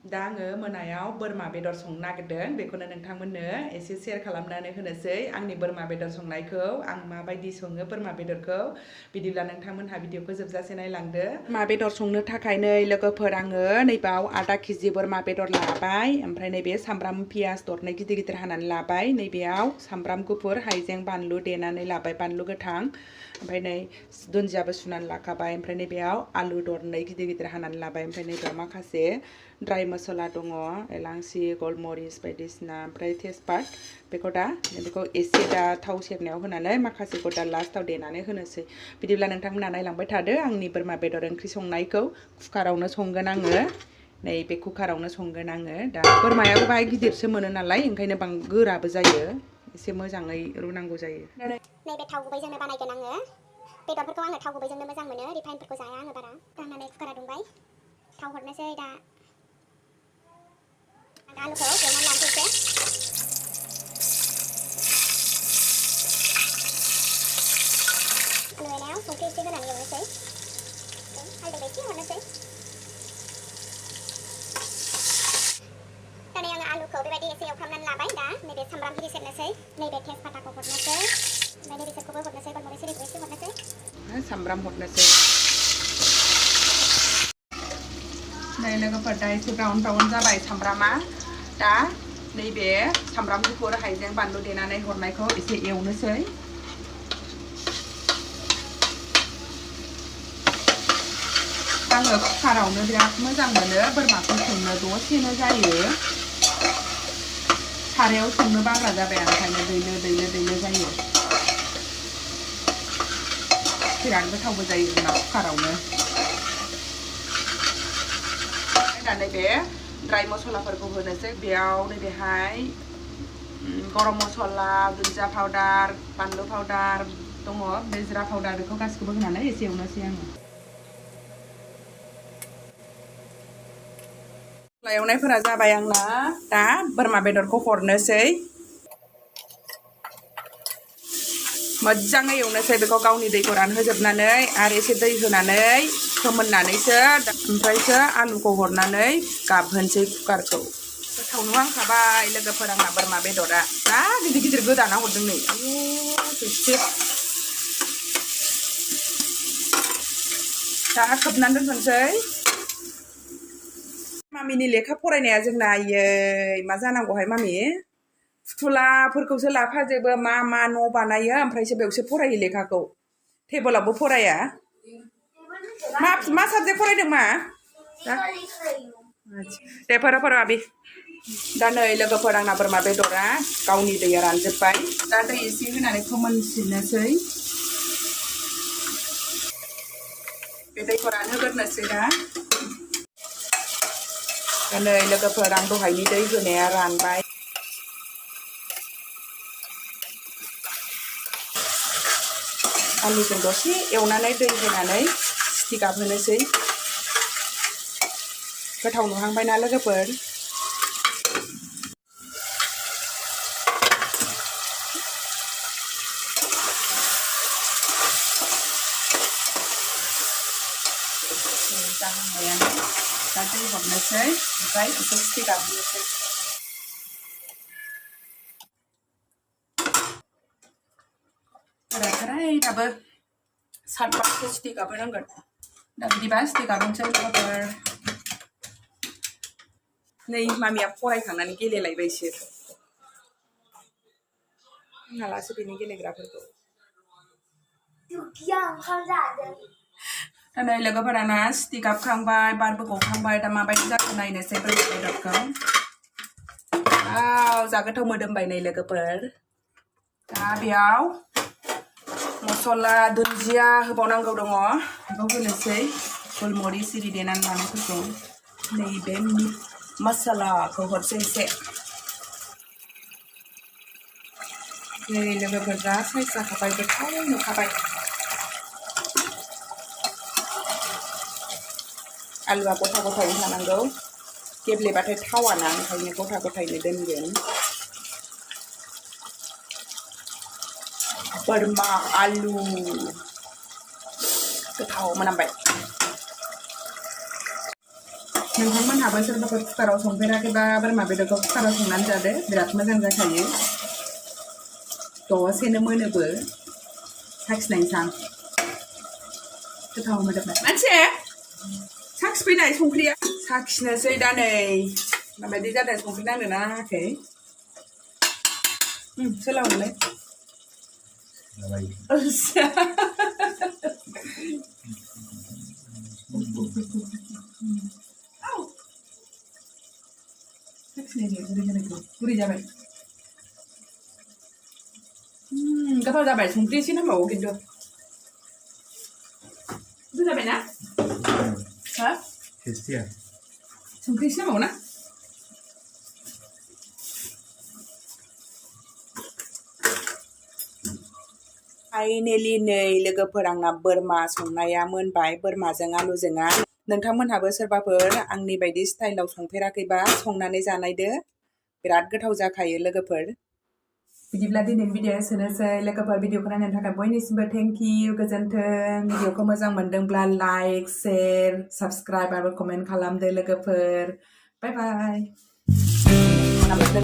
दा आङो मोनायाव बोरमा बेदर संनो नागिरदों बेखौनो नोंथांमोननो एसे शेयार खालामनानै होनोसै आंनि बोरमा बेदर संनायखौ आं माबायदि सङो बोरमा बेदरखौ बिदिब्ला नोंथांमोनहा भिडिअखौ जोबजासे नायलांदो बोरमा बेदर संनो थाखाय नै लोगोफोर आङो नैबाव आधा केजि बोरमा बेदर लाबाय ओमफ्राय नैबे सामब्राम पियाज दरनै गिदिर गिदिर हानानै लाबाय नैबेयाव सामब्राम गुफुर हाइजें बानलु देनानै लाबाय बानलु गोथां ओमफ्राय नै दुन्दियाबो सुनानै लाखाबाय ओमफ्राय नैबेयाव आलु दरनै गिदिर गिदिर हानानै लाबाय ओमफ्राय नैबेयाव माखासे ड्राई मसला दङ एलांसि गलमरिस बायदिसिना ओमफ्राय तेजपात बेखौ एसे दा थाव सेरनायाव होनानै माखासेखौ दा लास्टाव देनानै होनोसै बिदिब्ला नोंथांमोना नायलांबाय थादो आंनि बोरमा बेदर ओंख्रि संनायखौ कुकारावनो संगोन आङो नै बे कुकारावनो संगोन आङो दा बोरमायाबो बाहाय गिदिरसो मोनो नालाय ओंखायनो गोराबो जायो एसे मोजाङै रुनांगौ जायो नैबे थाव गुबैजोंनो बानायगोन आङो बेदरफोरखौ आङो थाव गुबैजोंनो मोजां मोनो रिफाइनफोरखौ जाया आङो बारा दानानै कुकारा दुंबाय थाव हरनोसै दा आलुखौ एवनानै लानोसै आलु एवनायाव संख्रि एसे होनानै एवनोसै हालदै एसे हरनोसै दा नै आङो आलुखौ बेबायदि एसे एवफ्रामनानै लाबाय दा नैबे सामब्राम गिदिर सेरनोसै नैबे तेजपाताखौ हरनोसै ओमफ्राय नैबे बिसोरखौबो हरनोसै गलमरिस एरिखौ एसे हरनोसै सामब्राम हरनोसै नै लोगोफोर दा एसे ब्राउन जाबाय सामब्रामा दा नैबे सामब्राम गुफुर हाइजें बानलु देनानै हरनायखौ एसे एवनोसै आङो कुकारावनो बिराद मोजां मोनो बोरमाखौ संनो दसेनो जायो सारायाव संनो बाग्रा जाबाय आं ओंखायनो दैलो जायो बिराद गोथावबो जायो जोंना कुकारावनो दा नैबे ड्राई मसलाफोरखौ होनोसै बेयाव नैबेहाय गरम मसला दुन्दिया पाउदार बानलु पाउदार दङ बे जिरा पाउदार बेखौ गासिखौबो होनानै एसे एवनोसै आङो एवनायफोरा जाबाय आंना दा बोरमा बेदरखौ हरनोसै मोजाङै एवनोसै बेखौ गावनि दैखौ रानहोजोबनानै आरो एसे दै होनानै फोमोननानैसो ओमफ्रायसो आलुखौ हरनानै गाबहोनोसै कुकारखौ गोथाव नुहांखाबाय लोगोफोर आंना बोरमा बेदरा जा गिदिर गोदाना हरदों नै आयु दा खोबनानै दोनथ'नोसै मामिनि लेखा फरायनाया जोंना आयै मा जानांगौहाय मामि फुथुलाफोरखौसो लाफाजोबो मा न' बानायो ओमफ्रायसो बेयावसो फरायो लेखाखौ टेबोलावबो फराया मा साबजेक्ट फरायदों मा दे फरा आबि दा नै लोगोफोर आंना बोरमा बेदरा गावनि दैया रानजोब्बाय दा दै एसे होनानै फोमोनफिननोसै बे दैखौ रानहोग्रोनोसै दा नै लोगोफोर आं दहायनि दै होनाया रानबाय आलुजों दसे एवनानै दै होनानै सिथि गाबहोनोसै गोथाव नुहांबायना लोगोफोर जाहांबायानो दा दै हरनोसै ओमफ्राय एसे सिथि गाबहोनोसै दाबो सातबारसो सिथि गाबहोनांगोन दा बिदिबा सिथि गाबहोनोसै लोगोफोर नै मामिया फरायखांनानै गेलेलायबायसो नालासो बेनि गेलेग्राफोरखौ नै लोगोफोराना सिथि गाबखांबाय बारबो गखांबाय दा माबायदि जाखो नायनोसै बोरमा बेदरखौ जा गोथाव मोदोमबाय नै लोगोफोर दा बेयाव मसला दुन्दिया होबावनांगौ दङ बेखौ होनोसै गलमरिस एरि देनानै लानायफोरखौ नैबे मसलाखौ हरसै एसे नै लोगोफोर जा साइज जाखाबाय गोथाव नुखाबाय आलुआ गथा गथायै थानांगौ गेब्लेबाथाय थावाना ओंखायनो गथा गथायैनो दोनगोन बोरमा आलु गोथाव मोनामबाय नोंथांमोनहाबो सोरबाफोर कुकाराव संफेराखैबा बोरमा बेदरखौ कुकाराव संनानै जादो बिराद मोजां जाखायो दसेनो मोनोबो साखिनायसां गोथाव मोदोमनाय मानसि साखिफैनाय संख्रिया साखिनोसै दा नै माबायदि जादों संख्रि नांदोंना नाङाखै सोलावनोलै बुरि जाबाय गोथाव जाबाय संख्रि एसे नांबावो खिन्थु गोथाव जाबायना हा टेस्टिया संख्रि एसे नांबावो ना फाइनेलि नै लोगोफोर आंना बोरमा संनाया मोनबाय बोरमाजों आलुजोंआ नोंथांमोनहाबो सोरबाफोर आंनि बायदि स्टाइलाव संफेराखैबा संनानै जानायदो बिराद गोथाव जाखायो लोगोफोर बिदिब्ला दिनैनि भिडिअ एसेनोसै लोगोफोर भिडिअखौ नायनायनि थाखाय बयनिसिमबो थेंक इउ गोजोन्थों भिडिअखौ मोजां मोनदोंब्ला लाइक शेयार साबस्क्राइब आरो कमेन्ट खालामदो लोगोफोर बाय बाय